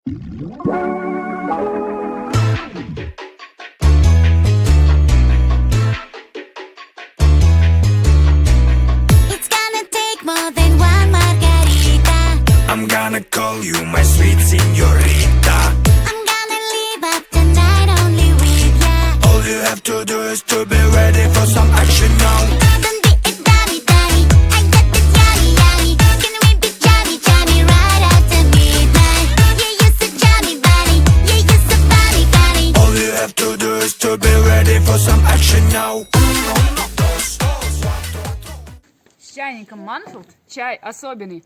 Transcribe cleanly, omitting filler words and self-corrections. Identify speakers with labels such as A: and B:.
A: It's gonna take more than one margarita.
B: I'm gonna call you my sweet señorita.
A: I'm gonna leave up the night only with ya.
B: All you have to do is to be ready for some action now.
A: Don't be a dummy, dummy. I got this yummy, yummy. Can we be Johnny, Johnny right after midnight? Yeah, you're so Johnny, buddy. Yeah, you're so funny, funny.
B: All you have to do is to be ready for some action now.
C: С чайником Манфилд чай особенный.